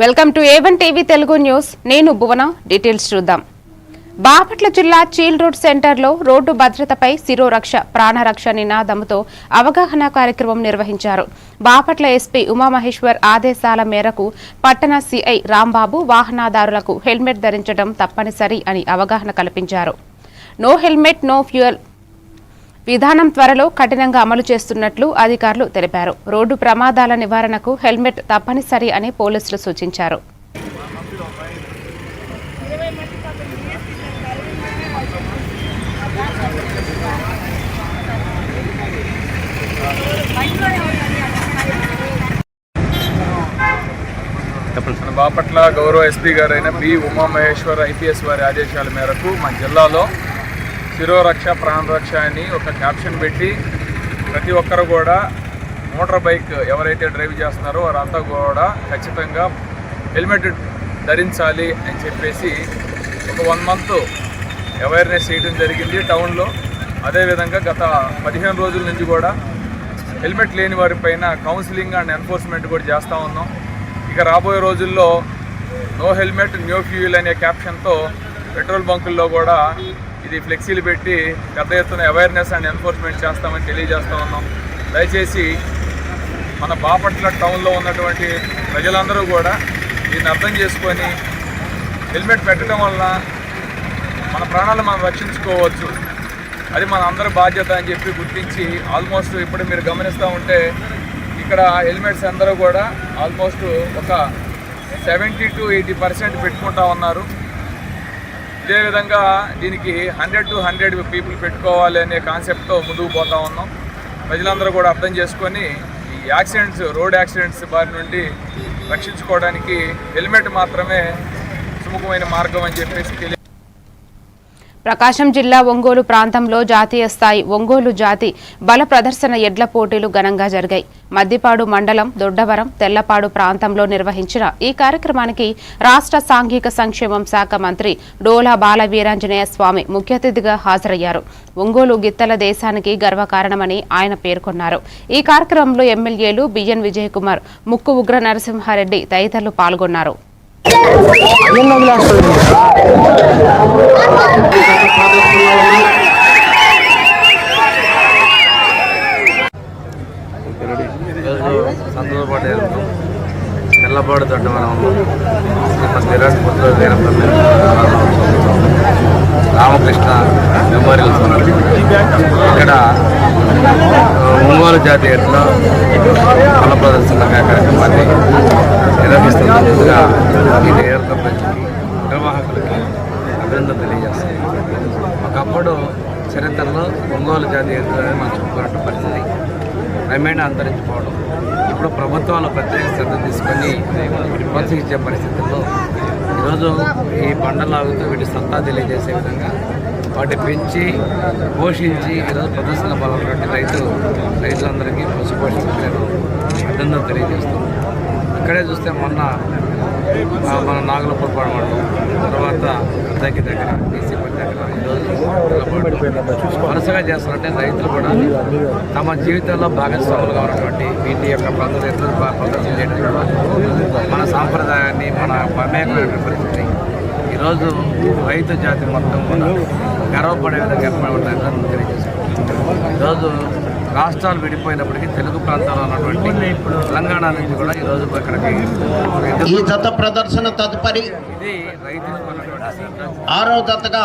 Welcome to A1 TV Telugu news. నేను భువన. Details చూద్దాం. బాపట్ల జిల్లా చీల్ రోడ్ సెంటర్లో రోడ్డు భద్రతపై శిరోరక్ష ప్రాణరక్ష నినాదంతో అవగాహన కార్యక్రమం నిర్వహించారు. బాపట్ల ఎస్పీ ఉమామహేశ్వర్ ఆదేశాల మేరకు పట్టణ సిఐ రాంబాబు వాహనదారులకు హెల్మెట్ ధరించడం తప్పనిసరి అని అవగాహన కల్పించారు. నో హెల్మెట్ నో ఫ్యూయల్ విధానం త్వరలో కఠినంగా అమలు చేస్తున్నట్లు అధికారులు తెలిపారు. రోడ్డు ప్రమాదాల నివారణకు హెల్మెట్ తప్పనిసరి అని పోలీసులు సూచించారు. బాపట్ల గౌరవ ఎస్పీ గారైన బి ఉమామహేశ్వర్ ఐపీఎస్ వారి ఆదేశాల మేరకు మన జిల్లాలో శిరోరక్ష ప్రాణరక్ష అని ఒక క్యాప్షన్ పెట్టి ప్రతి ఒక్కరు కూడా మోటార్ బైక్ ఎవరైతే డ్రైవ్ చేస్తున్నారో వారంతా కూడా ఖచ్చితంగా హెల్మెట్ ధరించాలి అని చెప్పేసి ఒక 1 month అవేర్నెస్ చేయడం జరిగింది టౌన్లో. అదేవిధంగా గత 15 రోజుల నుంచి కూడా హెల్మెట్ లేని వారిపైన కౌన్సిలింగ్ అండ్ ఎన్ఫోర్స్మెంట్ కూడా చేస్తూ ఉన్నాం. ఇక రాబోయే రోజుల్లో నో హెల్మెట్ నో ఫ్యూయల్ అనే క్యాప్షన్తో పెట్రోల్ బంకుల్లో కూడా ఇది ఫ్లెక్సీలు పెట్టి పెద్ద ఎత్తున అవేర్నెస్ అండ్ ఎన్ఫోర్స్మెంట్ చేస్తామని తెలియజేస్తూ ఉన్నాం. దయచేసి మన బాపట్ల టౌన్లో ఉన్నటువంటి ప్రజలందరూ కూడా దీన్ని అర్థం చేసుకొని హెల్మెట్ పెట్టడం వల్ల మన ప్రాణాలు మనం రక్షించుకోవచ్చు, అది మన అందరి బాధ్యత అని చెప్పి గుర్తించి ఆల్మోస్ట్ ఇప్పుడు మీరు గమనిస్తూ ఉంటే ఇక్కడ హెల్మెట్స్ అందరూ కూడా ఆల్మోస్ట్ ఒక 70 to 80% పెట్టుకుంటా ఉన్నారు. ఇదే విధంగా దీనికి 100 to 100 పీపుల్ పెట్టుకోవాలి అనే కాన్సెప్ట్తో ముందుకు పోతా ఉన్నాం. ప్రజలందరూ కూడా అర్థం చేసుకొని ఈ యాక్సిడెంట్స్ రోడ్ యాక్సిడెంట్స్ బారి నుండి రక్షించుకోవడానికి హెల్మెట్ మాత్రమే సుముఖమైన మార్గం అని చెప్పేసి ప్రకాశం జిల్లా ఒంగోలు ప్రాంతంలో జాతీయ స్థాయి ఒంగోలు జాతి బల ప్రదర్శన ఎడ్ల పోటీలు ఘనంగా జరిగాయి. మద్దిపాడు మండలం దొడ్డవరం తెల్లపాడు ప్రాంతంలో నిర్వహించిన ఈ కార్యక్రమానికి రాష్ట్ర సాంఘిక సంక్షేమం శాఖ మంత్రి డోలా బాల వీరాంజనేయ స్వామి ముఖ్య అతిథిగా హాజరయ్యారు. ఒంగోలు గిత్తల దేశానికి గర్వకారణమని ఆయన పేర్కొన్నారు. ఈ కార్యక్రమంలో ఎమ్మెల్యేలు బిఎన్ విజయ్ కుమార్, ముక్కు ఉగ్ర నరసింహారెడ్డి తదితరులు పాల్గొన్నారు. తెల్లపాడు దొడ్డవరంలో శ్రీమతి నిరాశపుత్ర వీరపల్లి రామకృష్ణ మెమోరియల్ ఇక్కడ ఒంగోలు జాతి ఎడ్ల బల ప్రదర్శన కార్యక్రమాన్ని నిర్వహిస్తున్నందుగా ఈ నేరత ప్రజలకి నిర్వాహకులకి అభినందన తెలియజేస్తుంది. ఒకప్పుడు చరిత్రలో ఒంగోలు జాతి ఎడ్లని మనం చెప్పుకున్న పరిస్థితి క్రమేణా అంతరించిపోవడం, ఇప్పుడు ప్రభుత్వాలు ప్రత్యేక శ్రద్ధ తీసుకొని ప్రోత్సహించే పరిస్థితుల్లో ఈరోజు ఈ బండలాగుతూ వీటి సత్తా తెలియజేసే విధంగా వాటి పెంచి పోషించి ఈరోజు ప్రదర్శన పాల్గొన్నటువంటి రైతులందరికీ పశుపోషణకు నేను అభినందన తెలియజేస్తాను. ఇక్కడే చూస్తే మొన్న మన నాగులపూర్పాడు మండలం తర్వాత దగ్గర బీసీపల్లి దగ్గర ఈరోజు వరుసగా చేస్తున్నట్టే రైతులు కూడా తమ జీవితంలో భాగస్వాములుగా ఉన్నటువంటి వీటి యొక్క ప్రదర్శన చేయడం మన సాంప్రదాయాన్ని మన మమేకమైన పరిస్థితి ఈరోజు రైతు జాతి మొత్తం కూడా గర్వపడే విధంగా ఏర్పడతాయని తెలియజేస్తున్నాం. ఈరోజు రాష్ట్రాలు విడిపోయినప్పటికీ తెలుగు ప్రాంతాల్లో ఉన్నటువంటి తెలంగాణ నుంచి కూడా ఈరోజు ఇక్కడికి ఈ జత ప్రదర్శన తదుపరి ఇది రైతులకు 6వ జతగా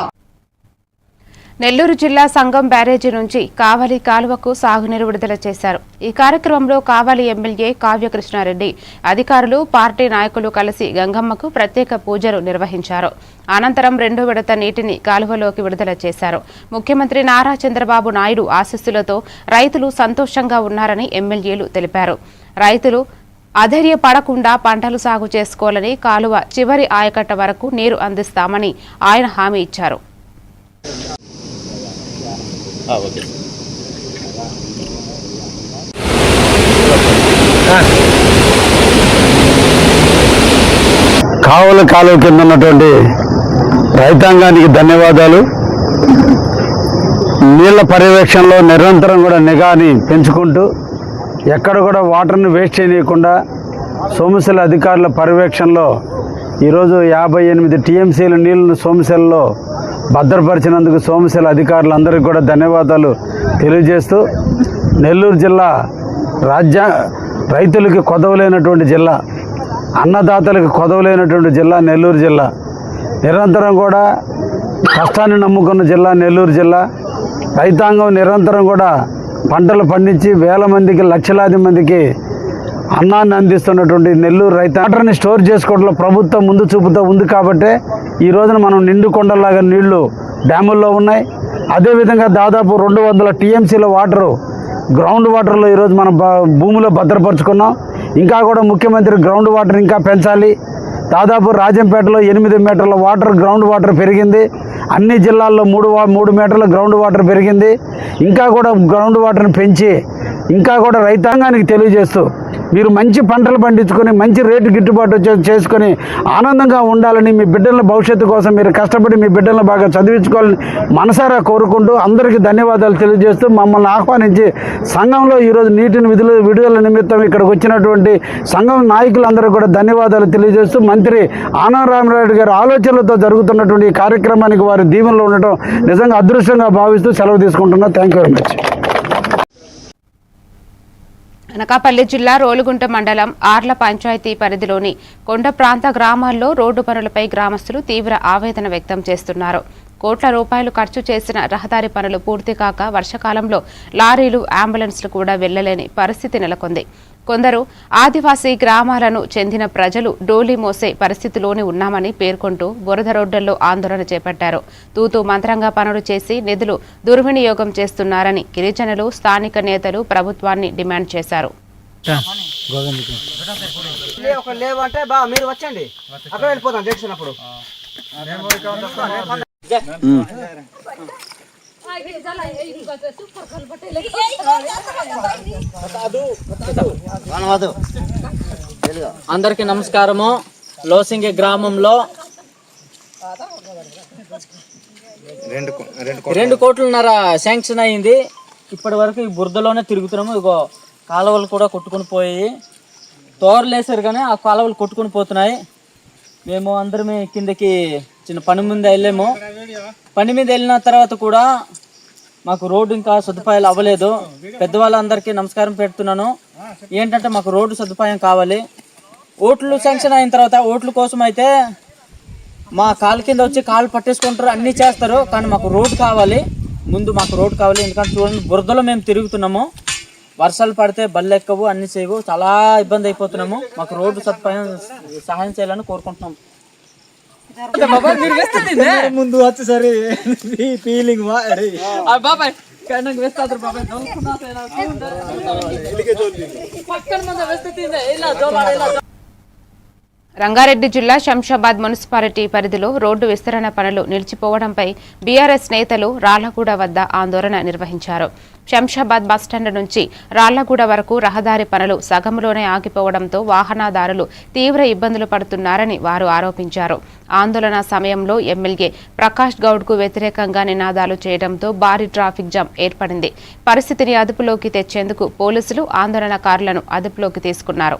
నెల్లూరు జిల్లా సంగం బ్యారేజీ నుంచి కావలి కాలువకు సాగునీరు విడుదల చేశారు. ఈ కార్యక్రమంలో కావలి ఎమ్మెల్యే కావ్యకృష్ణారెడ్డి, అధికారులు, పార్టీ నాయకులు కలిసి గంగమ్మకు ప్రత్యేక పూజలు నిర్వహించారు. అనంతరం 2వ విడత నీటిని కాలువలోకి విడుదల చేశారు. ముఖ్యమంత్రి నారా చంద్రబాబు నాయుడు ఆశీస్సులతో రైతులు సంతోషంగా ఉన్నారని ఎమ్మెల్యేలు తెలిపారు. రైతులు అధైర్యపడకుండా పంటలు సాగు చేసుకోవాలని, కాలువ చివరి ఆయకట్ట వరకు నీరు అందిస్తామని ఆయన హామీ ఇచ్చారు. కావలి కాలువ కింద ఉన్నటువంటి రైతాంగానికి ధన్యవాదాలు. నీళ్ల పర్యవేక్షణలో నిరంతరం కూడా నిఘాని పెంచుకుంటూ ఎక్కడ కూడా వాటర్ని వేస్ట్ చేయకుండా సోమశిల అధికారుల పర్యవేక్షణలో ఈరోజు 58 టీఎంసీల నీళ్లను సోమశిలలో భద్రపరిచినందుకు సోమశిల అధికారులందరికీ కూడా ధన్యవాదాలు తెలియజేస్తూ, నెల్లూరు జిల్లా రైతులకి కొదవలేనటువంటి జిల్లా, అన్నదాతలకు కొదవలేనటువంటి జిల్లా నెల్లూరు జిల్లా. నిరంతరం కూడా కష్టాన్ని నమ్ముకున్న జిల్లా నెల్లూరు జిల్లా. రైతాంగం నిరంతరం కూడా పంటలు పండించి వేల మందికి, లక్షలాది మందికి అన్నాన్ని అందిస్తున్నటువంటి నెల్లూరు వాటర్ని స్టోర్ చేసుకోవడంలో ప్రభుత్వం ముందు చూపుతూ ఉంది కాబట్టే ఈ రోజున మనం నిండు కొండలాగా నీళ్లు డ్యాముల్లో ఉన్నాయి. అదేవిధంగా దాదాపు 200 టీఎంసీల వాటరు గ్రౌండ్ వాటర్లో ఈరోజు మనం భూమిలో భద్రపరుచుకున్నాం. ఇంకా కూడా ముఖ్యమంత్రి గ్రౌండ్ వాటర్ ఇంకా పెంచాలి. దాదాపు రాజంపేటలో 8 మీటర్ల వాటర్ గ్రౌండ్ వాటర్ పెరిగింది. అన్ని జిల్లాల్లో 3 మీటర్ల గ్రౌండ్ వాటర్ పెరిగింది. ఇంకా కూడా గ్రౌండ్ వాటర్ని పెంచి ఇంకా కూడా రైతాంగానికి తెలియజేస్తూ, మీరు మంచి పంటలు పండించుకొని మంచి రేటు గిట్టుబాటు చేసుకొని ఆనందంగా ఉండాలని, మీ బిడ్డల భవిష్యత్తు కోసం మీరు కష్టపడి మీ బిడ్డలను బాగా చదివించుకోవాలని మనసారా కోరుకుంటూ అందరికీ ధన్యవాదాలు తెలియజేస్తూ, మమ్మల్ని ఆహ్వానించి సంఘంలో ఈరోజు నీటిని విడుదల నిమిత్తం ఇక్కడికి వచ్చినటువంటి సంఘం నాయకులందరూ కూడా ధన్యవాదాలు తెలియజేస్తూ, మంత్రి ఆనం రామనాయుడు గారి ఆలోచనలతో జరుగుతున్నటువంటి ఈ కార్యక్రమానికి వారి దీవెనలో ఉండటం నిజంగా అదృష్టంగా భావిస్తూ సెలవు తీసుకుంటున్నా. Thank you very much. Anakapalli జిల్లా రోలుగుంట మండలం ఆర్ల పంచాయతీ పరిధిలోని కొండ ప్రాంత గ్రామాల్లో రోడ్డు పనులపై గ్రామస్తులు తీవ్ర ఆవేదన వ్యక్తం చేస్తున్నారు. కోట్ల రూపాయలు ఖర్చు చేసిన రహదారి పనులు పూర్తి కాక వర్షకాలంలో లారీలు, అంబులెన్స్లు కూడా వెళ్లలేని పరిస్థితి నెలకొంది. కొందరు ఆదివాసీ గ్రామాలను చెందిన ప్రజలు డోలీ మోసే పరిస్థితిలోనే ఉన్నామని పేర్కొంటూ బురద రోడ్డుల్లో ఆందోళన చేపట్టారు. తూతూ మంత్రంగా పనులు చేసి నిధులు దుర్వినియోగం చేస్తున్నారని గిరిజనులు, స్థానిక నేతలు ప్రభుత్వాన్ని డిమాండ్ చేశారు. అందరికీ నమస్కారము. లోసింగి గ్రామంలో 2 కోట్లన్నర శాంక్షన్ అయింది. ఇప్పటి వరకు ఈ బురదలోనే తిరుగుతున్నాము. ఇగో కాలువలు కూడా కొట్టుకుని పోయి తోరలేసారు కానీ ఆ కాలువలు కొట్టుకుని పోతున్నాయి. మేము అందరమే కిందకి చిన్న పని మీద వెళ్ళాము. పని మీద వెళ్ళిన తర్వాత కూడా మాకు రోడ్డు ఇంకా సదుపాయాలు అవ్వలేదు. పెద్దవాళ్ళందరికీ నమస్కారం పెడుతున్నాను. ఏంటంటే మాకు రోడ్డు సదుపాయం కావాలి. ఓట్లు శాంక్షన్ అయిన తర్వాత ఓట్ల కోసం అయితే మా కాలు కింద వచ్చి కాలు పట్టేసుకుంటారు, అన్నీ చేస్తారు. కానీ మాకు రోడ్డు కావాలి, ముందు మాకు రోడ్డు కావాలి. ఎందుకంటే చూడండి, బురదలో మేము తిరుగుతున్నాము. వర్షాలు పడితే బళ్ళు ఎక్కవు, అన్నీ చేయవు, చాలా ఇబ్బంది అయిపోతున్నాము. మాకు రోడ్డు సదుపాయం సహాయం చేయాలని కోరుకుంటున్నాము. ముందు వచ్చేసరి ఫీలింగ్ బాబాయ్ వేస్తారు బాబాయ్ రంగారెడ్డి జిల్లా శంషాబాద్ మున్సిపాలిటీ పరిధిలో రోడ్డు విస్తరణ పనులు నిలిచిపోవడంపై బీఆర్ఎస్ నేతలు రాళ్లగూడ వద్ద ఆందోళన నిర్వహించారు. శంషాబాద్ బస్టాండ్ నుంచి రాళ్లగూడ వరకు రహదారి పనులు సగంలోనే ఆగిపోవడంతో వాహనదారులు తీవ్ర ఇబ్బందులు పడుతున్నారని వారు ఆరోపించారు. ఆందోళన సమయంలో ఎమ్మెల్యే ప్రకాష్ గౌడ్కు వ్యతిరేకంగా నినాదాలు చేయడంతో భారీ ట్రాఫిక్ జామ్ ఏర్పడింది. పరిస్థితిని అదుపులోకి తెచ్చేందుకు పోలీసులు ఆందోళనకారులను అదుపులోకి తీసుకున్నారు.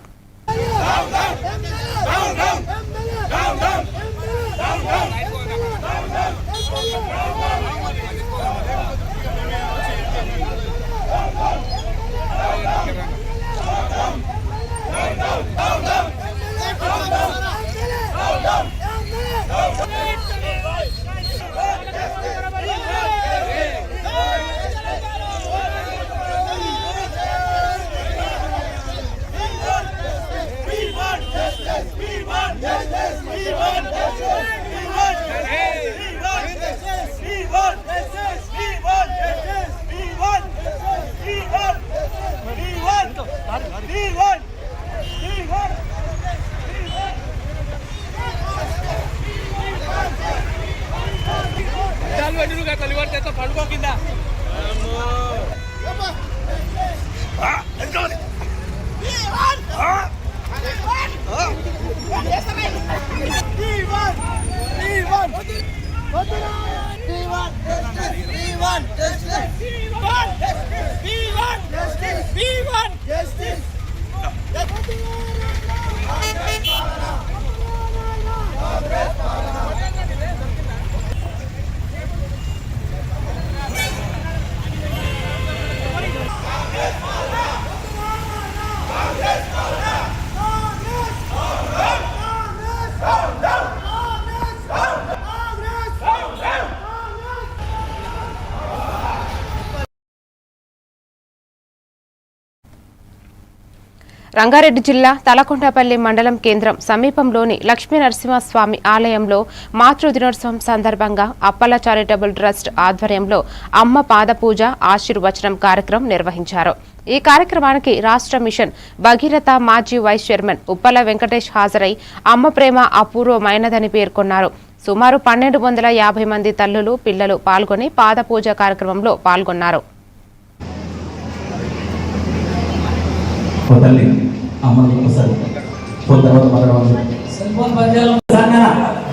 రంగారెడ్డి జిల్లా తలకొండపల్లి మండలం కేంద్రం సమీపంలోని లక్ష్మీ నరసింహస్వామి ఆలయంలో మాతృ దినోత్సవం సందర్భంగా అప్పల చారిటబుల్ ట్రస్ట్ ఆధ్వర్యంలో అమ్మ పాదపూజ ఆశీర్వచనం కార్యక్రమం నిర్వహించారు. ఈ కార్యక్రమానికి రాష్ట్ర మిషన్ భగీరథ మాజీ వైస్ చైర్మన్ ఉప్పల వెంకటేష్ హాజరై అమ్మ ప్రేమ అపూర్వమైనదని పేర్కొన్నారు. సుమారు 1250 మంది తల్లులు పిల్లలు పాల్గొని పాదపూజ కార్యక్రమంలో పాల్గొన్నారు.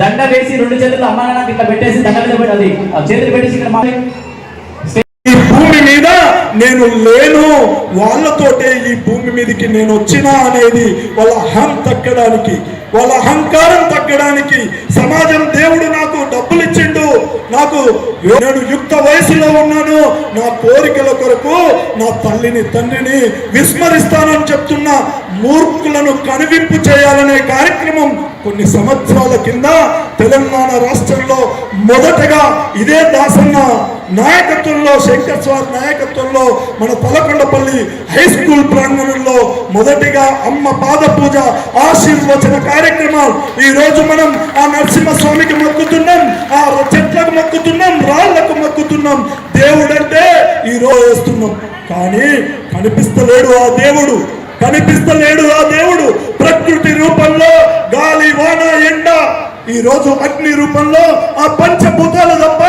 దండ వేసి 2 చేతులు అమ్మ నాన్న ఇట్లా పెట్టేసి దండ మీద పెట్టది చేతులు పెట్టేసి ఈ భూమి మీద నేను లేను, వాళ్ళతోటే ఈ భూమి మీదకి నేను వచ్చినా అనేది వాళ్ళ అహం తగ్గడానికి, వాళ్ళ అహంకారం తగ్గడానికి, సమాజం దేవుడు నాకు డబ్బులు ఇచ్చిండు, నేను యుక్త వయసులో ఉన్నాను, నా కోరికల కొరకు నా తల్లిని తండ్రిని విస్మరిస్తానని చెప్తున్న మూర్ఖులను కనువింపు చేయాలనే కార్యక్రమం కొన్ని సంవత్సరాల కింద తెలంగాణ రాష్ట్రంలో మొదటగా ఇదే దాసన్న నాయకత్వంలో, శంకర్ స్వామి నాయకత్వంలో మన తలకొండపల్లి హై స్కూల్ ప్రాంగణంలో మొదటిగా అమ్మ పాద పూజ ఆశీర్వచన కార్యక్రమం. ఈ రోజు మనం ఆ నరసింహస్వామికి మొక్కుతున్నాం, ఆ చెట్లకు మొక్కుతున్నాం, రాళ్లకు మొక్కుతున్నాం. దేవుడంటే ఈ రోజు వేస్తున్నాం, కానీ కనిపిస్తలేడు ఆ దేవుడు, కనిపిస్తలేడు ఆ దేవుడు. ప్రకృతి రూపంలో గాలి, వాన, ఎండ, ఈ రోజు అగ్ని రూపంలో ఆ పంచభూతాలు తప్ప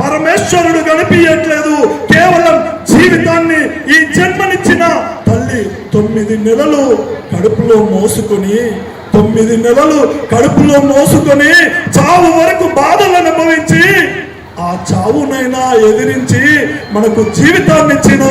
పరమేశ్వరుడు కనిపించట్లేదు. కేవలం జీవితాన్ని ఈ జన్మనిచ్చిన తల్లి 9 నెలలు కడుపులో మోసుకొని చావు వరకు బాధలు అనుభవించి ఆ చావునైనా ఎదిరించి మనకు జీవితాన్ని ఇచ్చిన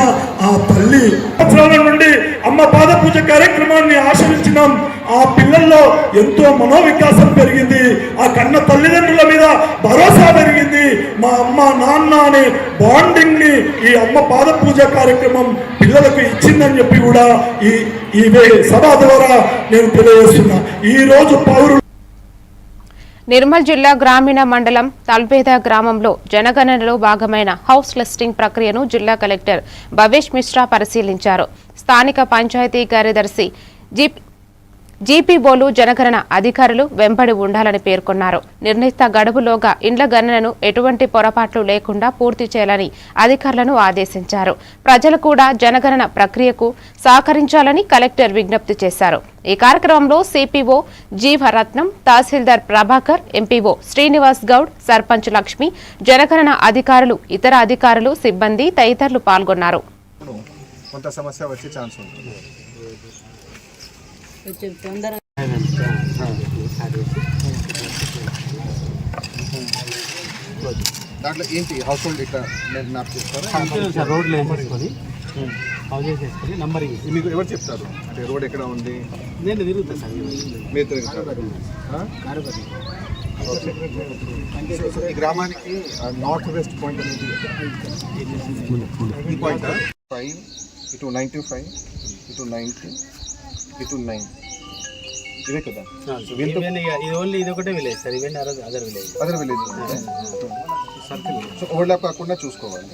ఆ తల్లి సంవత్సరాల నుండి అమ్మ పాద పూజ కార్యక్రమాన్ని ఆచరించినాం. ఆ పిల్లల్లో ఎంతో మనోవికాసం పెరిగింది, ఆ కన్న తల్లిదండ్రుల మీద భరోసా పెరిగింది. మా అమ్మ నాన్న అనే బాండింగ్ ని ఈ అమ్మ పాద పూజ కార్యక్రమం పిల్లలకు ఇచ్చిందని చెప్పి కూడా ఈ సభ ద్వారా నేను తెలియజేస్తున్నా. ఈ రోజు పౌరులు నిర్మల్ జిల్లా గ్రామీణ మండలం తల్బేద గ్రామంలో జనగణనలో భాగమైన హౌస్ లిస్టింగ్ ప్రక్రియను జిల్లా కలెక్టర్ భవేష్ మిశ్రా పరిశీలించారు. స్థానిక పంచాయతీ కార్యదర్శి జీపీఓలు జనగణన అధికారులు వెంబడి ఉండాలని పేర్కొన్నారు. నిర్ణీత గడువులోగా ఇండ్ల గణనను ఎటువంటి పొరపాట్లు లేకుండా పూర్తి చేయాలని అధికారులను ఆదేశించారు. ప్రజలు కూడా జనగణన ప్రక్రియకు సహకరించాలని కలెక్టర్ విజ్ఞప్తి చేశారు. ఈ కార్యక్రమంలో సిపిఓ జీవరత్నం, తహసీల్దార్ ప్రభాకర్, ఎంపీఓ శ్రీనివాస్ గౌడ్, సర్పంచ్ లక్ష్మి, జనగణన అధికారులు, ఇతర అధికారులు, సిబ్బంది తదితరులు పాల్గొన్నారు. కొంత సమస్య వచ్చే ఛాన్స్ ఉంటుంది. దాంట్లో ఏంటి హౌస్ హోల్డ్ ఇట్లా మ్యాప్ చేస్తారా? రోడ్లు వేసేసుకొని హౌజెస్ వేసుకొని నంబరింగ్ మీకు ఎవరు చెప్తారు అంటే రోడ్ ఎక్కడ ఉంది? నేను తిరుగుతాను సార్, మీరు తిరుగుతారు. ఈ గ్రామానికి నార్త్ వెస్ట్ పాయింట్ అనేది ఈ పాయింట్ 5 ఇటు 95 ఇటు 90 ఇటు 9 ఇవే కదా. ఇది ఓన్లీ ఇది ఒకటే విలేజ్ సార్, ఇవన్నీ other village circle. So overlap కాకుండా చూసుకోవాలి.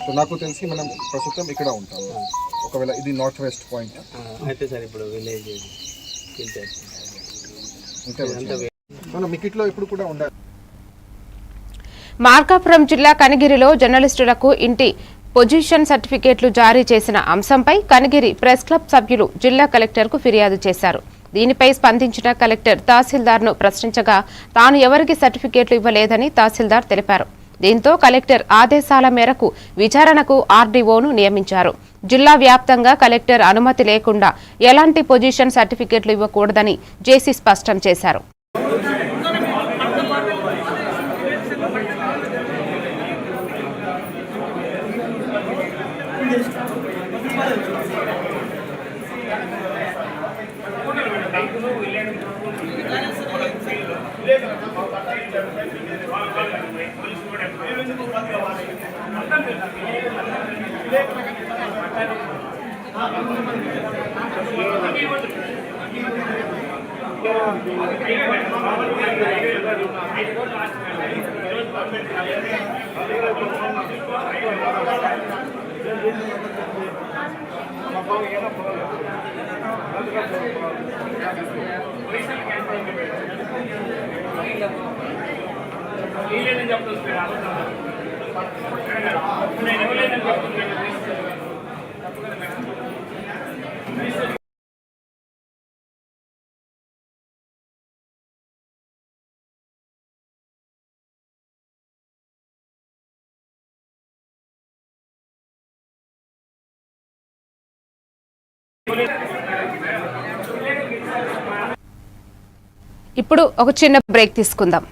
సో నాకు తెలిసి మనం ప్రస్తుతం ఇక్కడ ఉంటాం. ఒకవేళ ఇది నార్త్ వెస్ట్ పాయింట్ అయితే సార్ ఇప్పుడు విలేజ్ మీకు ఇట్లో ఇప్పుడు కూడా ఉండాలి. మార్కాపురం జిల్లా కనిగిరిలో జర్నలిస్టులకు ఇంటి పొజిషన్ సర్టిఫికేట్లు జారీ చేసిన అంశంపై కనిగిరి ప్రెస్ క్లబ్ సభ్యులు జిల్లా కలెక్టర్కు ఫిర్యాదు చేశారు. దీనిపై స్పందించిన కలెక్టర్ తహసీల్దార్ను ప్రశ్నించగా తాను ఎవరికి సర్టిఫికేట్లు ఇవ్వలేదని తహసీల్దార్ తెలిపారు. దీంతో కలెక్టర్ ఆదేశాల మేరకు విచారణకు ఆర్డీఓను నియమించారు. జిల్లా వ్యాప్తంగా కలెక్టర్ అనుమతి లేకుండా ఎలాంటి పొజిషన్ సర్టిఫికేట్లు ఇవ్వకూడదని జేసీ స్పష్టం చేశారు. Vamos a ఇప్పుడు ఒక చిన్న బ్రేక్ తీసుకుందాం.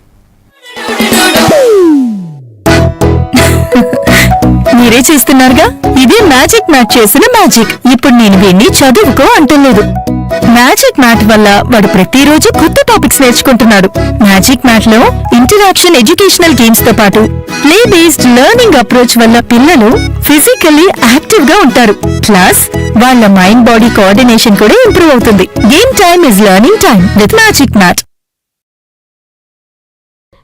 మీరే చేస్తున్నారుగా, ఇదే మ్యాజిక్ మ్యాట్ చేసిన మ్యాజిక్. ఇప్పుడు నేను వీడిని చదువుకో అంటలేదు. మ్యాజిక్ మ్యాట్ వల్ల వాడు ప్రతిరోజు కొత్త టాపిక్స్ నేర్చుకుంటున్నాడు. మ్యాజిక్ మ్యాట్ లో ఇంటరాక్షన్ ఎడ్యుకేషనల్ గేమ్స్ తో పాటు ప్లే బేస్డ్ లెర్నింగ్ అప్రోచ్ వల్ల పిల్లలు ఫిజికల్లీ యాక్టివ్ గా ఉంటారు. ప్లస్ వాళ్ళ మైండ్ బాడీ కోఆర్డినేషన్ కూడా ఇంప్రూవ్ అవుతుంది. Game time is learning time with magic mat.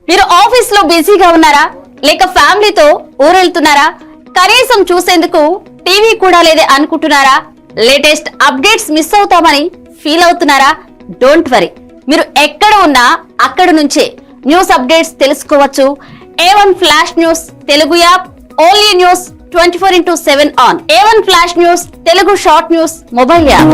మీరు ఆఫీస్ లో బిజీగా ఉన్నారా, లేక ఫ్యామిలీతో ఊరెళ్తున్నారా, కనీసం చూసేందుకు టీవీ కూడా లేదే అనుకుంటున్నారా, లేటెస్ట్ అప్డేట్స్ మిస్ అవుతామని ఫీల్ అవుతున్నారా? డోంట్ వరీ, మీరు ఎక్కడ ఉన్నా అక్కడ నుంచే న్యూస్ అప్డేట్స్ తెలుసుకోవచ్చు. A1 flash news Telugu app, only news 24/7 on. A1 flash news Telugu short news mobile app.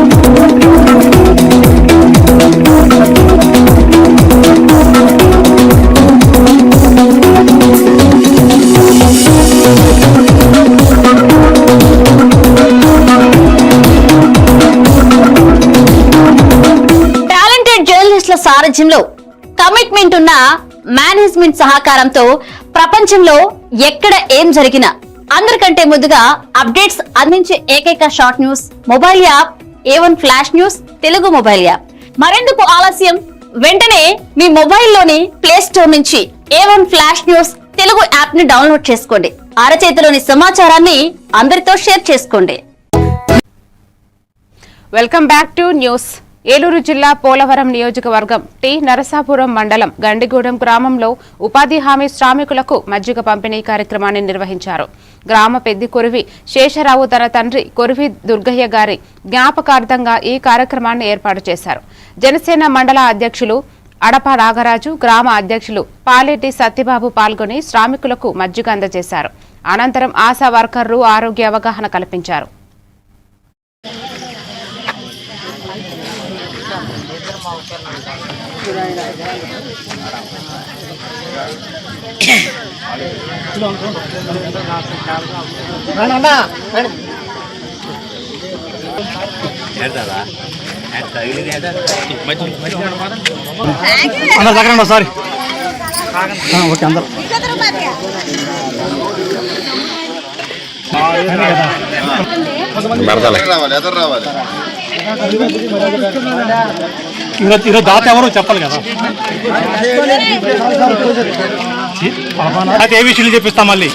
Talented జర్నలిస్టుల సారథ్యంలో కమిట్మెంట్ ఉన్న మేనేజ్మెంట్ సహకారంతో ప్రపంచంలో ఎక్కడ ఏం జరిగినా అందరికంటే ముందుగా అప్డేట్స్ అందించే ఏకైక short news mobile app A1 flash news Telugu mobile app. మరెందుకు ఆలస్యం, వెంటనే మీ మొబైల్లోని ప్లే స్టోర్ నుంచి A1 flash news Telugu app ని డౌన్లోడ్ చేసుకోండి. అరచేతిలోని సమాచారాన్ని అందరితో షేర్ చేసుకోండి. Welcome back to news. Eluru జిల్లా పోలవరం నియోజకవర్గం టి నరసాపురం మండలం గండిగూడెం గ్రామంలో ఉపాధి హామీ శ్రామికులకు మజ్జిగ పంపిణీ కార్యక్రమాన్ని నిర్వహించారు. గ్రామ పెద్ది కొరివి శేషరావు తన తండ్రి కొరివి దుర్గయ్య గారి జ్ఞాపకార్థంగా ఈ కార్యక్రమాన్ని ఏర్పాటు చేశారు. జనసేన మండల అధ్యక్షులు అడప నాగరాజు, గ్రామ అధ్యక్షులు పాలేటి సత్యబాబు పాల్గొని శ్రామికులకు మజ్జిగ అందజేశారు. అనంతరం ఆశా వర్కర్లు ఆరోగ్య అవగాహన కల్పించారు. సారీ ఓకే అందరూ రావాలి ఈరోజు దాత ఎవరో చెప్పాలి కదా, అయితే ఏ విషయాలు చెప్పిస్తాం మళ్ళీ.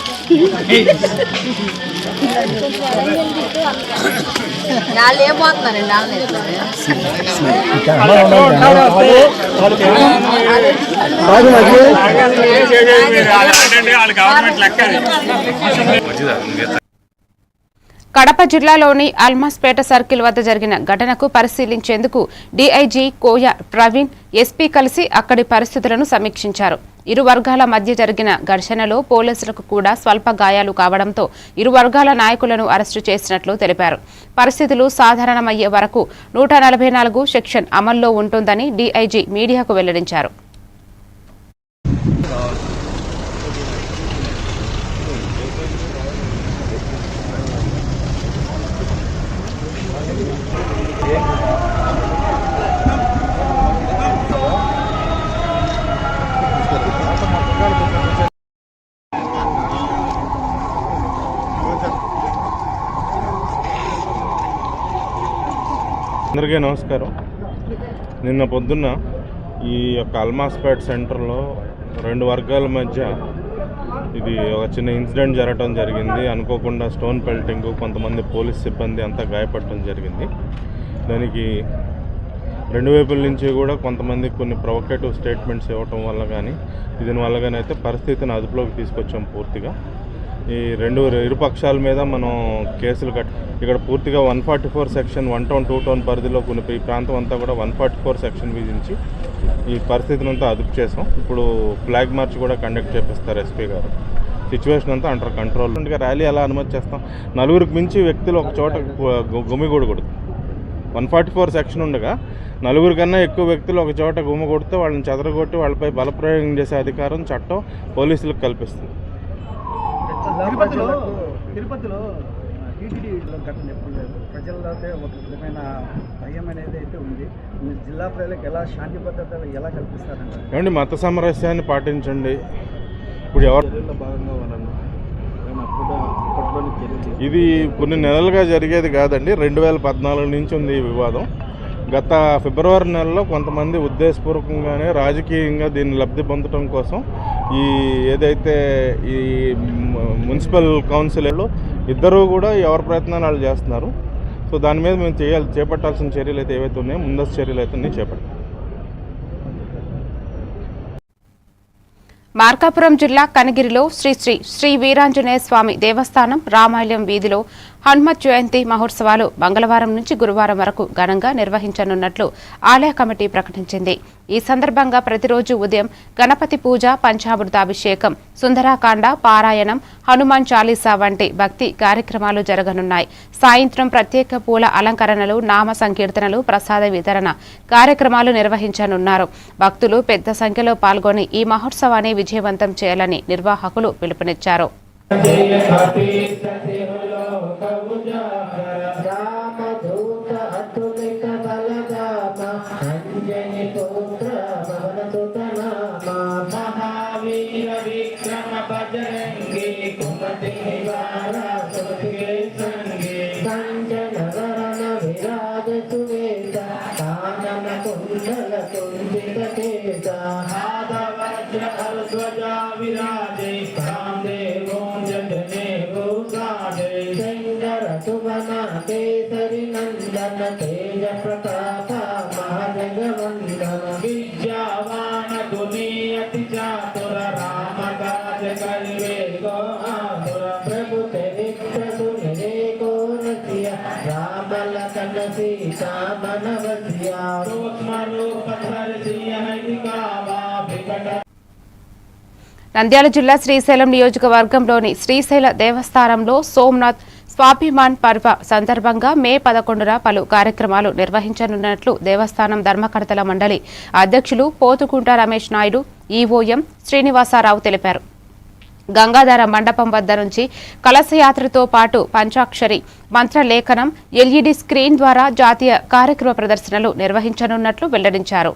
కడప జిల్లాలోని అల్మాస్పేట సర్కిల్ వద్ద జరిగిన ఘటనకు పరిశీలించేందుకు డీఐజీ కోయ ప్రవీణ్, ఎస్పీ కలిసి అక్కడి పరిస్థితులను సమీక్షించారు. ఇరు వర్గాల మధ్య జరిగిన ఘర్షణలో పోలీసులకు కూడా స్వల్ప గాయాలు కావడంతో ఇరు వర్గాల నాయకులను అరెస్టు చేసినట్లు తెలిపారు. పరిస్థితులు సాధారణమయ్యే వరకు 144 సెక్షన్ అమల్లో ఉంటుందని డీఐజీ మీడియాకు వెల్లడించారు. అందరికీ నమస్కారం. నిన్న పొద్దున్న ఈ యొక్క అల్మాస్పేట్ సెంటర్లో రెండు వర్గాల మధ్య ఇది ఒక చిన్న ఇన్సిడెంట్ జరగడం జరిగింది. అనుకోకుండా స్టోన్ పెల్టింగ్, కొంతమంది పోలీస్ సిబ్బంది అంతా గాయపడటం జరిగింది. దానికి రెండు వైపుల నుంచి కూడా కొంతమంది కొన్ని ప్రొవోకేటివ్ స్టేట్మెంట్స్ ఇవ్వటం వల్ల కానీ దీనివల్ల కానీ అయితే పరిస్థితిని అదుపులోకి తీసుకొచ్చాం పూర్తిగా. ఈ ఇరు పక్షాల మీద మనం కేసులు ఇక్కడ పూర్తిగా 144 సెక్షన్ 1 టౌన్ 2 టౌన్ పరిధిలో కొన్ని ఈ ప్రాంతం అంతా కూడా 144 సెక్షన్ విధించి ఈ పరిస్థితిని అంతా అదుపు చేసాం. ఇప్పుడు ఫ్లాగ్ మార్చ్ కూడా కండక్ట్ చేపిస్తారు ఎస్పీ గారు. సిచ్యువేషన్ అంతా అండర్ కంట్రోల్. ర్యాలీ ఎలా అనుమతి చేస్తాం? 4కి మించి వ్యక్తులు ఒక చోట గుమిగూడకూడదు. 144 సెక్షన్ ఉండగా 4 కన్నా ఎక్కువ వ్యక్తులు ఒక చోట గుమిగూడితే వాళ్ళని చెదరగొట్టి వాళ్ళపై బలప్రయోగం చేసే అధికారం చట్టం పోలీసులకు కల్పిస్తుంది. తిరుపతిలో టీటీడీ ఘటన ఎప్పుడు లేదు. ప్రజల్లో ఒక విధమైన భయం అనేది అయితే ఉంది. జిల్లా ప్రజలకు ఎలా శాంతి భద్రతలు ఎలా కల్పిస్తారంటే ఏమండి, మత సామరస్యాన్ని పాటించండి. ఇప్పుడు ఎవరు భాగంగా ఇది కొన్ని నెలలుగా జరిగేది కాదండి. 2014 నుంచి ఉంది ఈ వివాదం. గత ఫిబ్రవరి నెలలో కొంతమంది ఉద్దేశపూర్వకంగానే రాజకీయంగా దీన్ని లబ్ధి పొందడం కోసం ఏదైతే ఈ మున్సిపల్ కౌన్సిలర్లు ఇద్దరూ కూడా ఎవరి ప్రయత్నాలు వాళ్ళు చేస్తున్నారు. సో దాని మీద మేము చేపట్టాల్సిన చర్యలు అయితే ఏవైతే ఉన్నాయో ముందస్తు చర్యలు అయితే చేపట్టాం. మార్కాపురం జిల్లా కనగిరిలో శ్రీ వీరాంజనేయ స్వామి దేవస్థానం రామాలయం వీధిలో హనుమత్ జయంతి మహోత్సవాలు మంగళవారం నుంచి గురువారం వరకు ఘనంగా నిర్వహించనున్నట్లు ఆలయ కమిటీ ప్రకటించింది. ఈ సందర్భంగా ప్రతిరోజు ఉదయం గణపతి పూజ, పంచామృతాభిషేకం, సుందరాకాండ పారాయణం, హనుమాన్ చాలీసా వంటి భక్తి కార్యక్రమాలు జరగనున్నాయి. సాయంత్రం ప్రత్యేక పూల అలంకరణలు, నామ సంకీర్తనలు, ప్రసాద వితరణ కార్యక్రమాలు నిర్వహించనున్నారు. భక్తులు పెద్ద సంఖ్యలో పాల్గొని ఈ మహోత్సవాన్ని విజయవంతం చేయాలని నిర్వాహకులు పిలుపునిచ్చారు. నంద్యాల జిల్లా శ్రీశైలం నియోజకవర్గంలోని శ్రీశైల దేవస్థానంలో సోమనాథ్ స్వాభిమాన్ పర్వ సందర్భంగా మే 11న పలు కార్యక్రమాలు నిర్వహించనున్నట్లు దేవస్థానం ధర్మకర్తల మండలి అధ్యక్షులు పోతుకుంట రమేష్ నాయుడు, ఈవోఎం శ్రీనివాసరావు తెలిపారు. గంగాధర మండపం వద్ద నుంచి కలశయాత్రతో పాటు పంచాక్షరి మంత్రలేఖనం, ఎల్ఈడి స్క్రీన్ ద్వారా జాతీయ కార్యక్రమ ప్రదర్శనలు నిర్వహించనున్నట్లు వెల్లడించారు.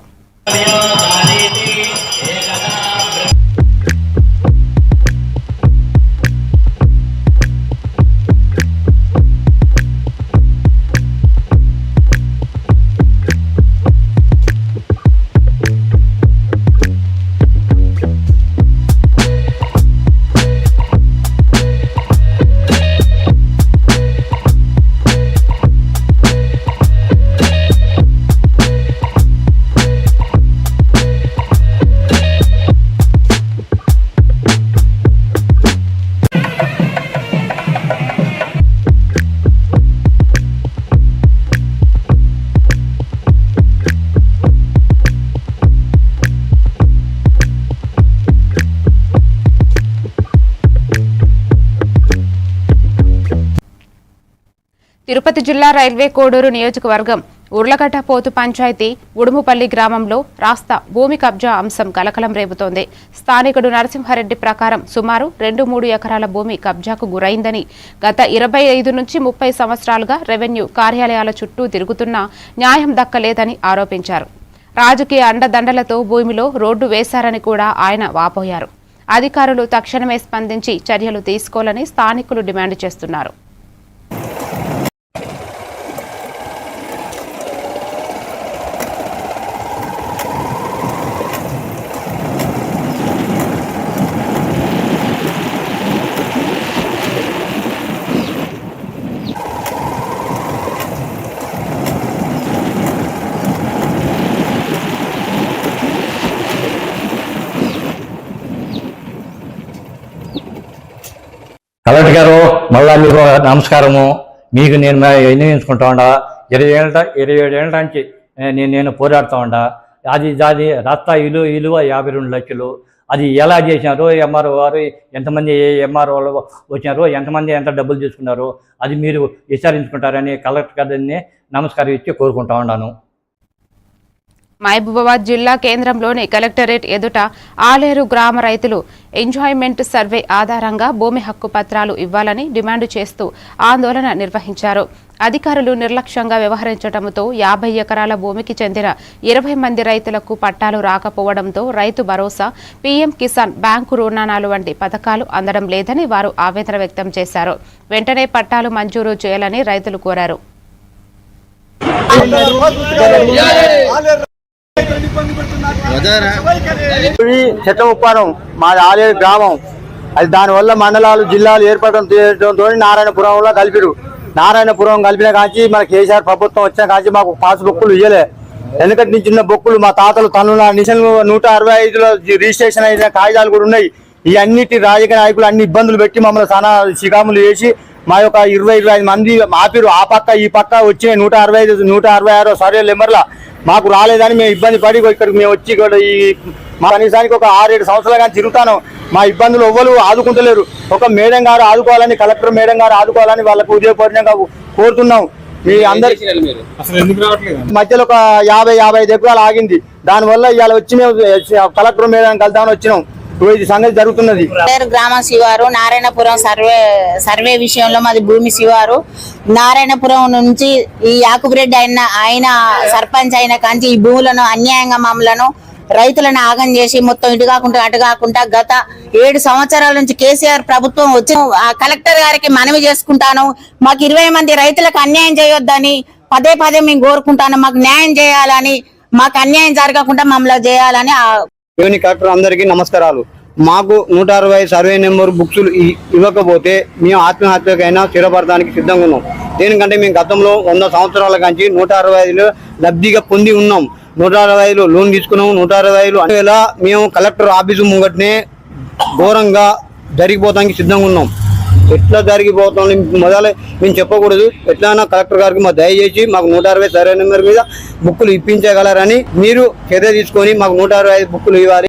తిరుపతి జిల్లా రైల్వే కోడూరు నియోజకవర్గం ఉర్లగడ్డ పోతు పంచాయతీ ఉడుముపల్లి గ్రామంలో రాస్తా భూమి కబ్జా అంశం కలకలం రేపుతోంది. స్థానికుడు నరసింహారెడ్డి ప్రకారం సుమారు 2-3 ఎకరాల భూమి కబ్జాకు గురైందని, గత 25 నుంచి 30 సంవత్సరాలుగా రెవెన్యూ కార్యాలయాల చుట్టూ తిరుగుతున్నా న్యాయం దక్కలేదని ఆరోపించారు. రాజకీయ అండదండలతో భూమిలో రోడ్డు వేశారని కూడా ఆయన వాపోయారు. అధికారులు తక్షణమే స్పందించి చర్యలు తీసుకోవాలని స్థానికులు డిమాండ్ చేస్తున్నారు. కలెక్టర్ గారు మళ్ళా మీకు నమస్కారము. మీకు నేను వినియోగించుకుంటా ఉండా 27 ఏళ్ళ నుంచి నేను పోరాడుతూ ఉండా. అది రాస్తా విలువ 52 లక్షలు. అది ఎలా చేసినారో ఎంఆర్ఓ వారు ఎంతమంది ఎంఆర్ఓలు వచ్చినారో ఎంతమంది ఎంత డబ్బులు తీసుకున్నారో అది మీరు విచారించుకుంటారని కలెక్టర్ గారిని నమస్కారం ఇచ్చి కోరుకుంటా ఉన్నాను. మహబూబాబాద్ జిల్లా కేంద్రంలోని కలెక్టరేట్ ఎదుట ఆలేరు గ్రామ రైతులు ఎంజాయ్మెంట్ సర్వే ఆధారంగా భూమి హక్కు పత్రాలు ఇవ్వాలని డిమాండ్ చేస్తూ ఆందోళన నిర్వహించారు. అధికారులు నిర్లక్ష్యంగా వ్యవహరించడంతో 50 ఎకరాల భూమికి చెందిన 20 మంది రైతులకు పట్టాలు రాకపోవడంతో రైతు భరోసా, పీఎం కిసాన్, బ్యాంకు రుణాలు వంటి పథకాలు అందడం లేదని వారు ఆవేదన వ్యక్తం చేశారు. వెంటనే పట్టాలు మంజూరు చేయాలని రైతులు కోరారు. చెట్ల ఉప్పారం మాది ఆలేరు గ్రామం. అది దానివల్ల మండలాలు జిల్లాలు ఏర్పడడంతో నారాయణపురంలో కలిపిరు. నారాయణపురం కలిపిన కాంచి మన కేసీఆర్ ప్రభుత్వం వచ్చిన కాంచి మాకు పాస్ బుక్కులు ఇవ్వలే. ఎందుకంటే చిన్న బుక్కులు మా తాతలు తనుల 165లో రిజిస్ట్రేషన్ అయిన కాగితాలు కూడా ఉన్నాయి. ఈ అన్నిటి రాజకీయ నాయకులు అన్ని ఇబ్బందులు పెట్టి మమ్మల్ని చాలా శిఖాములు చేసి మా యొక్క 20-25 మంది ఆపిరు. ఆ పక్క ఈ పక్క వచ్చిన 165-166 సర్వే నెంబర్ల మాకు రాలేదని మేము ఇబ్బంది పడి ఇక్కడికి మేము వచ్చి ఇక్కడ ఈ మా కనీసానికి ఒక 6-7 సంవత్సరాలు కానీ తిరుగుతాను. మా ఇబ్బందులు ఎవ్వరు ఆదుకుంటలేరు. ఒక మేడం గారు ఆదుకోవాలని, కలెక్టర్ మేడం గారు ఆదుకోవాలని వాళ్ళకు ఉదయపూర్ణంగా కోరుతున్నాం. మీ అందరి మధ్యలో ఒక 50-55 ఎకరాలు ఆగింది. దానివల్ల ఇవాళ వచ్చి మేము కలెక్టర్ మేడం కలుద్దామని వచ్చినాం. ఇది సంగతి జరుగుతున్నది. గ్రామం శివారు నారాయణపురం సర్వే విషయంలో మాది భూమి శివారు. నారాయణపురం నుంచి ఈ యాకుబరెడ్డి ఆయన సర్పంచ్ అయిన కాంచి ఈ భూములను అన్యాయంగా మమ్మలను రైతులను ఆగం చేసి మొత్తం ఇటు కాకుండా అటు కాకుండా గత 7 సంవత్సరాల నుంచి కేసీఆర్ ప్రభుత్వం వచ్చి కలెక్టర్ గారికి మనవి చేసుకుంటాను. మాకు 20 మంది రైతులకు అన్యాయం చేయొద్దని పదే మేము కోరుకుంటాను. మాకు న్యాయం చేయాలని, మాకు అన్యాయం జరగకుండా మమ్మల్ని చేయాలని. కలెక్టర్ అందరికీ నమస్కారాలు. మాకు 160 సర్వే నెంబర్ బుక్స్ ఇవ్వకపోతే మేము ఆత్మహత్యకైనా స్థిరపడడానికి సిద్ధంగా ఉన్నాం. దేనికంటే మేము గతంలో 100 సంవత్సరాల నుంచి 165లో లబ్ధిగా పొంది ఉన్నాం. 165లో లోన్ తీసుకున్నాం. 165 మేము కలెక్టర్ ఆఫీసు ముంగట్నే ఘోరంగా జరిగిపోతానికి సిద్ధంగా ఉన్నాం. ఎట్లా జరిగిపోతాం మొదలు మేము చెప్పకూడదు. ఎట్లైనా కలెక్టర్ గారికి మా దయచేసి మాకు 160 సర్వే నెంబర్ మీద బుక్కులు ఇప్పించగలరని మీరు చర్య తీసుకొని మాకు 165 బుక్కులు ఇవ్వాలి.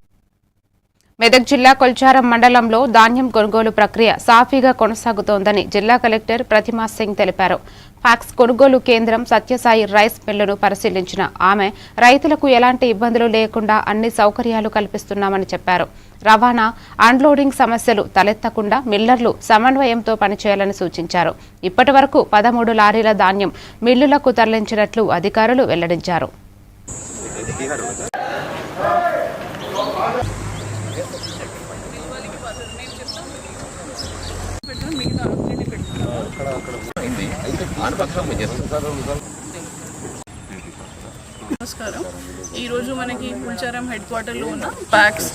మెదక్ జిల్లా కొల్చారం మండలంలో ధాన్యం కొనుగోలు ప్రక్రియ సాఫీగా కొనసాగుతోందని జిల్లా కలెక్టర్ ప్రతిమా సింగ్ తెలిపారు. ఫ్యాక్స్ కొనుగోలు కేంద్రం సత్యసాయి రైస్ మిల్లును పరిశీలించిన ఆమె రైతులకు ఎలాంటి ఇబ్బందులు లేకుండా అన్ని సౌకర్యాలు కల్పిస్తున్నామని చెప్పారు. రవాణా, అన్లోడింగ్ సమస్యలు తలెత్తకుండా మిల్లర్లు సమన్వయంతో పనిచేయాలని సూచించారు. ఇప్పటి వరకు 13 లారీల ధాన్యం మిల్లులకు తరలించినట్లు అధికారులు వెల్లడించారు. నమస్కారం. ఈరోజు మనకి పుల్చారం హెడ్ క్వార్టర్లో ఉన్న ప్యాక్స్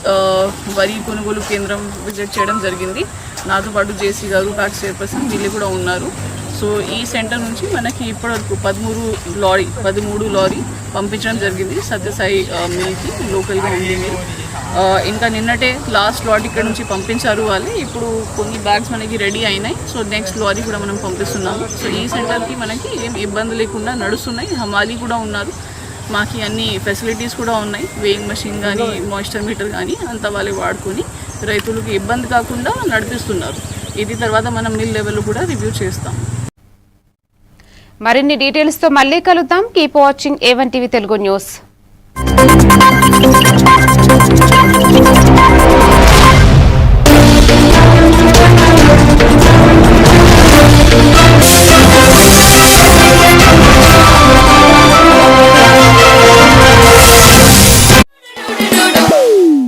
వరి కొనుగోలు కేంద్రం విజిట్ చేయడం జరిగింది. నాతో పాటు జేసీ గారు, ప్యాక్స్ చైర్పర్సన్ వీళ్ళు కూడా ఉన్నారు. సో ఈ సెంటర్ నుంచి మనకి ఇప్పటివరకు 13 లారీ పంపించడం జరిగింది సత్యసాయి మిల్కి, లోకల్గా ఉంది మిల్. ఇంకా నిన్నటే లాస్ట్ లారీ ఇక్కడ నుంచి పంపించారు వాళ్ళు. ఇప్పుడు కొన్ని బ్యాగ్స్ మనకి రెడీ అయినాయి. సో నెక్స్ట్ లారీ కూడా మనం పంపిస్తున్నాము. సో ఈ సెంటర్కి మనకి ఏం ఇబ్బంది లేకుండా నడుస్తున్నాయి. హమాలీ కూడా ఉన్నారు. మాకు అన్ని ఫెసిలిటీస్ కూడా ఉన్నాయి. వేయింగ్ మెషిన్ కానీ, మాయిశ్చర్ మీటర్ కానీ అంతా వాళ్ళు వాడుకొని రైతులకు ఇబ్బంది కాకుండా నడిపిస్తున్నారు. ఇది తర్వాత మనం మిల్ లెవెల్ కూడా రివ్యూ చేస్తాం. మరిన్ని డీటెయిల్స్ తో మళ్ళీ కలుద్దాం. Keep watching A1 TV Telugu news.